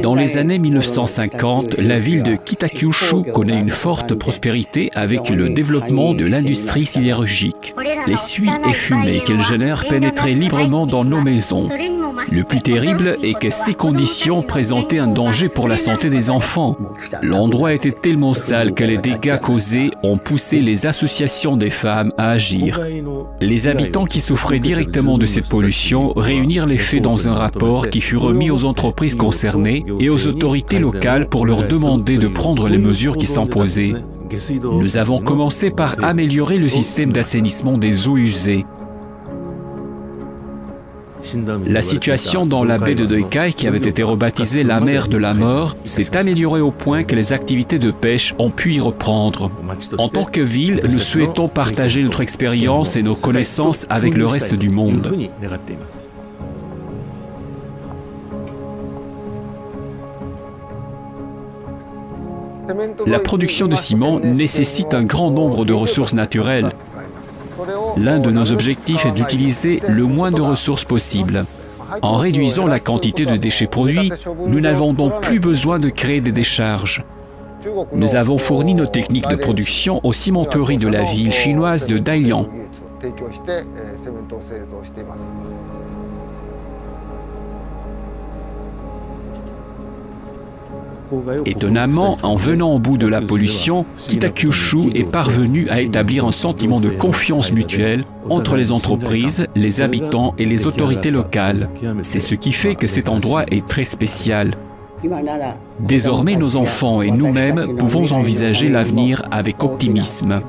Dans les années 1950, la ville de Kitakyushu connaît une forte prospérité avec le développement de l'industrie sidérurgique. Les suies et fumées qu'elle génère pénétraient librement dans nos maisons. Le plus terrible est que ces conditions présentaient un danger pour la santé des enfants. L'endroit était tellement sale que les dégâts causés ont poussé les associations des femmes à agir. Les habitants qui souffraient directement de cette pollution réunirent les faits dans un rapport qui fut remis aux entreprises concernées et aux autorités locales pour leur demander de prendre les mesures qui s'imposaient. Nous avons commencé par améliorer le système d'assainissement des eaux usées. La situation dans la baie de Doikai, qui avait été rebaptisée la mer de la mort, s'est améliorée au point que les activités de pêche ont pu y reprendre. En tant que ville, nous souhaitons partager notre expérience et nos connaissances avec le reste du monde. La production de ciment nécessite un grand nombre de ressources naturelles. L'un de nos objectifs est d'utiliser le moins de ressources possible. En réduisant la quantité de déchets produits, nous n'avons donc plus besoin de créer des décharges. Nous avons fourni nos techniques de production aux cimenteries de la ville chinoise de Dalian. Étonnamment, en venant au bout de la pollution, Kitakyushu est parvenu à établir un sentiment de confiance mutuelle entre les entreprises, les habitants et les autorités locales. C'est ce qui fait que cet endroit est très spécial. Désormais, nos enfants et nous-mêmes pouvons envisager l'avenir avec optimisme.